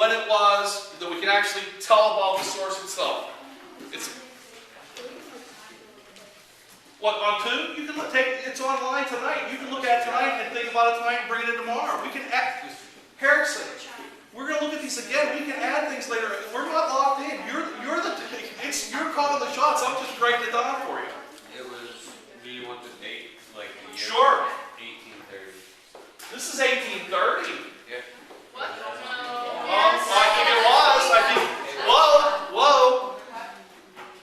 when it was, that we can actually tell about the source itself. It's what, on 2? You can take it's online tonight. You can look at it tonight and think about it tonight and bring it in tomorrow. We can add Harrison. We're going to look at these again. We can add things later. We're not locked in. You're calling the shots. I'm just writing it down for you. It was. Do you want the date, like the year? Sure. 1830. This is 1830. Yeah. What? I think it was. Whoa.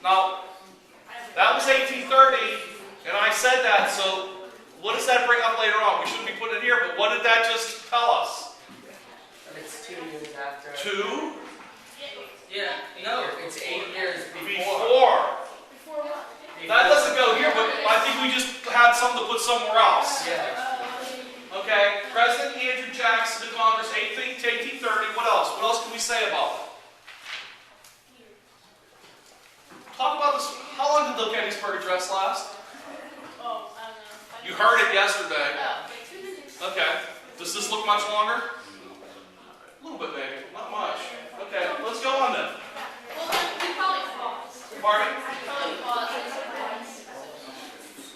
Now, that was 1830, and I said that. So, what does that bring up later on? We shouldn't be putting it here, but what did that just tell us? It's 2 years after. 2? Yeah, no, it's 8 years before. Before what? That doesn't go here, but I think we just had something to put somewhere else. Yeah. Okay, President Andrew Jackson to Congress, 1830. What else? What else can we say about it? Talk about this. How long did the Gettysburg Address last? Oh, I don't know. You heard it yesterday. Oh, Okay. Does this look much longer? A little bit, maybe. Not much. Okay, let's go on then. well, we probably paused. Pardon? We probably paused.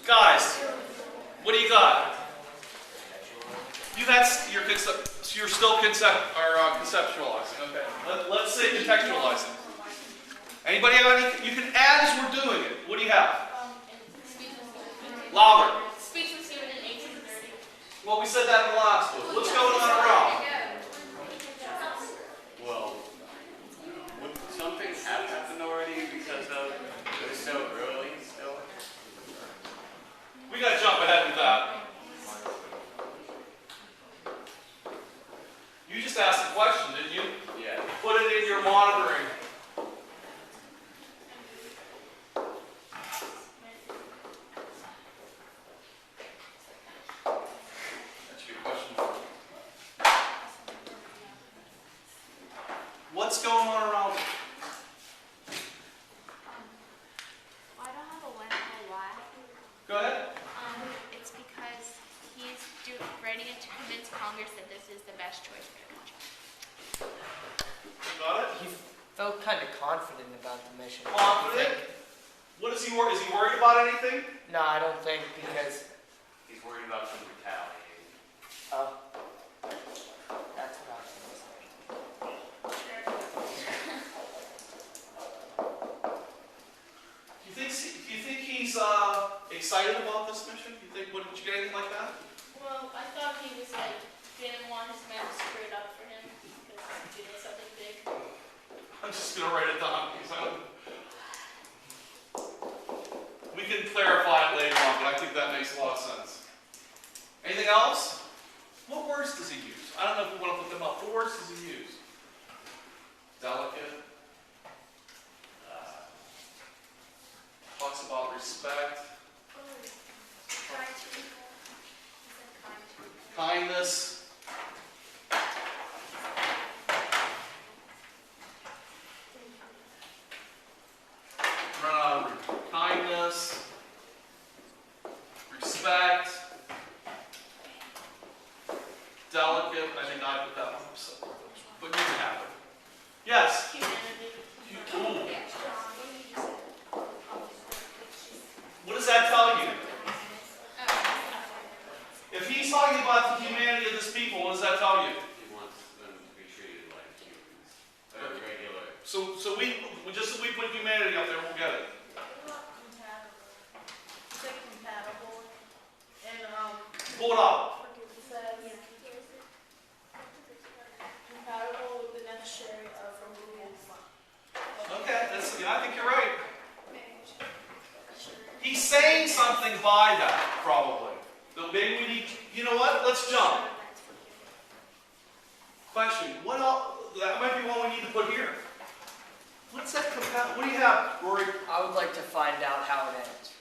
Guys, what do you got? You're still conceptualizing. Okay. Let's say contextualizing. Anybody have any? You can add as we're doing it. What do you have? Louder. Speech was given in 1830. Well, we said that in the last one. What's going on around? Well, would something have happened already because of it was so early still? We got to jump ahead with that. You just asked a question, didn't you? Yeah. Put it in your monitoring. That's your question. What's going on around it? I don't have a why. Go ahead. It's because he's ready to convince Congress that this is the best choice for the country. You got it? He felt kind of confident about the mission. Confident? What is he worried? Is he worried about anything? No, I don't think because. He's worried about some retaliation. Oh. That's what I was going to say. Do you think he's excited about this mission? Do you think? Did you get anything like that? Well, I thought he was like, didn't want his men to screw it up for him because he did something big. I'm just going to write it down. We can clarify it later on, but I think that makes a lot of sense. Anything else? What words does he use? I don't know if we want to put them up. What words does he use? Delicate. Talks about respect. Kindness. Kindness. Respect. Delicate. I think I put that one up somewhere. But you can have it. Yes? Humanity. Ooh. What does that tell you? If he's talking about the humanity of this people, what does that tell you? He wants them to be treated like humans. They're regular. So just so we put humanity up there, we'll get it. It's like compatible. And Pull it up. it says compatible with the necessary of removal. Okay, I think you're right. He's saying something by that, probably. So maybe we need, you know what? Let's jump. Question, what else? That might be one we need to put here. What's that what do you have, Rory? I would like to find out how it ends.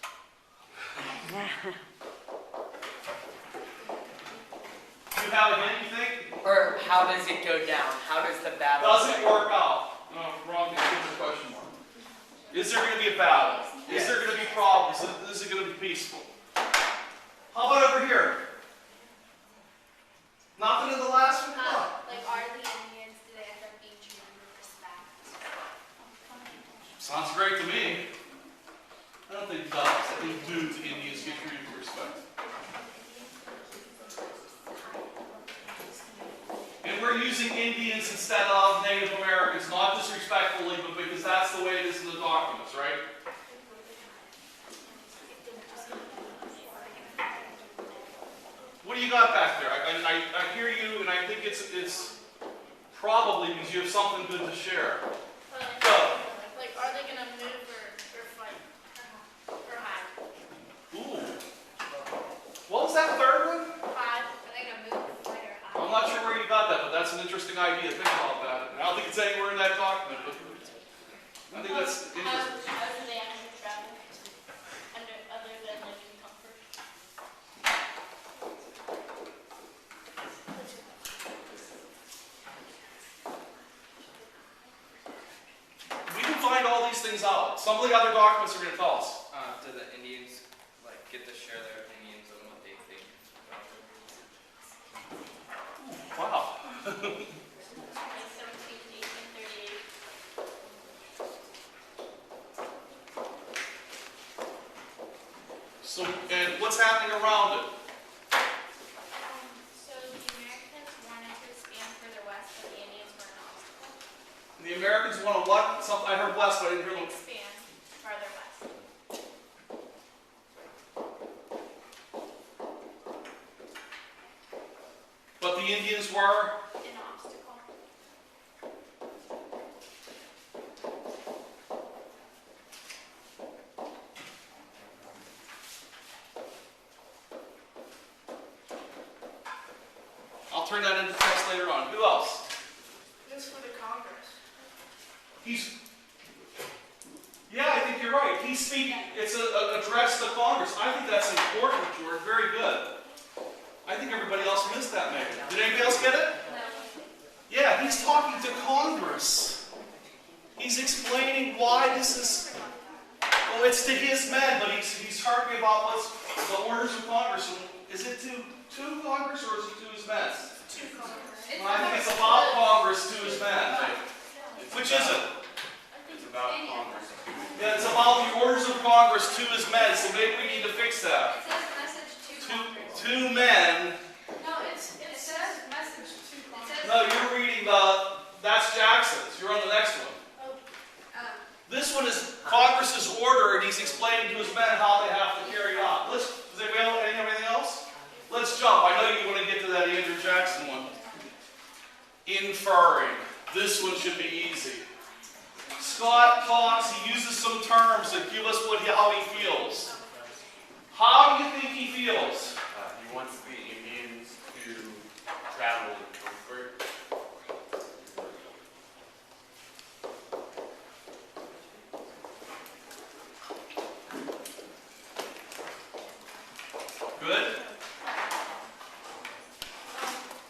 You have a hint, you think? Or how does it go down? How does the battle Does it work out? No, wrong, here's a question mark. Is there going to be a battle? Is there going to be problems? Is it going to be peaceful? How about over here? Nothing in the last one? Like, are the Indians, do they end up being Sounds great to me. I don't think it does. I think dudes, Indians get treated with respect. And we're using Indians instead of Native Americans, not disrespectfully, but because that's the way it is in the documents, right? What do you got back there? I hear you, and I think it's probably because you have something good to share. Go. Like, are they gonna move or fight? Or hide? Ooh. What was that third one? Hide. Are they gonna move, fight, or hide? I'm not sure where you got that, but that's an interesting idea. Think about that. And I don't think it's anywhere in that document, but I think that's interesting. How do they actually travel? Other than living in comfort? We can find all these things out. Some of the other documents are going to tell us. Do the Indians get to share their opinions on what they think? Wow. Like 17, 1838. So, and what's happening around it? So the Americans wanted to expand further west, but the Indians were an obstacle. The Americans want to what? I heard west, but I didn't hear the. Expand farther west. But the Indians were. An obstacle. I'll turn that into text later on. Who else? This for the Congress. Yeah, I think you're right. He's speaking. It's an address to Congress. I think that's important, George. Very good. I think everybody else missed that, maybe. Did anybody else get it? Yeah, he's talking to Congress. He's explaining why this is. Well, it's to his men, but he's talking about what's the orders of Congress. Is it to Congress or is it to his men? To Congress. Well, I think it's about Congress to his men. Which is it? It's about Congress. Yeah, it's about the orders of Congress to his men, so maybe we need to fix that. It says message to Congress. To men. No, it says message to Congress. No, you're reading that's Jackson's. You're on the next one. This one is Congress's order, and he's explaining to his men how they have to carry it out. Does anybody have anything else? Let's jump. I know you want to get to that Andrew Jackson one. Inferring. This one should be easy. Scott talks, he uses some terms that give us how he feels. How do you think he feels? He wants the Indians to travel in comfort. Good?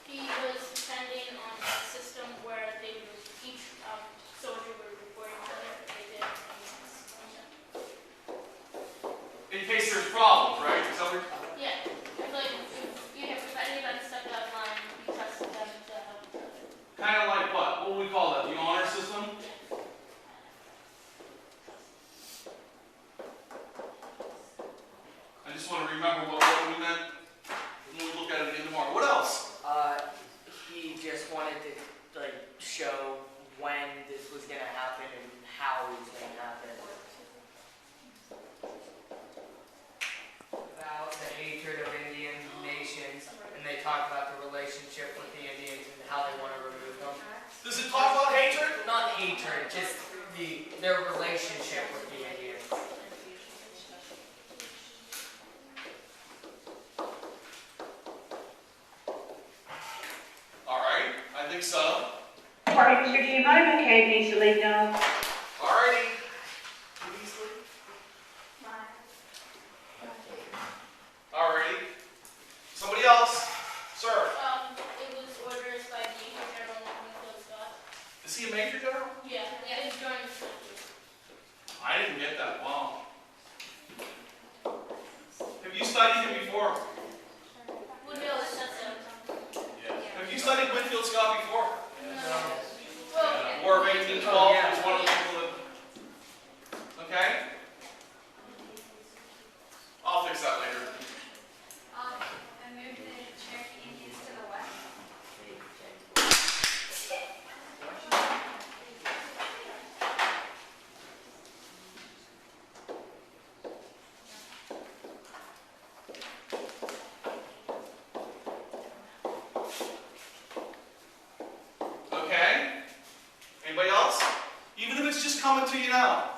He was depending on a system where each soldier would report each other if they did. In case there's problems, right? Is that what Yeah, it's like if anybody stepped out of line, you trusted them to help each other. kind of like what? What would we call that? The honor system? I just want to remember what we meant when we look at it again tomorrow. What else? He just wanted to show when this was gonna happen and how it was gonna happen. About the hatred of Indian nations, and they talk about the relationship with the Indians and how they want to remove them. Does it talk about hatred? Not hatred, just their relationship with the Indians. All right, I think so. Sorry, Mr. Dean, my mechanic needs to leave now. All righty. Please leave. All righty. Somebody else? Sir, It was orders by Major General Winfield Scott. is he a major general? Yeah, it was during the soldiers. I didn't get that. Wow. Have you studied him before? Woodville is just Have you studied Winfield Scott before? Well, War of 1812 is one of the people that. to you now.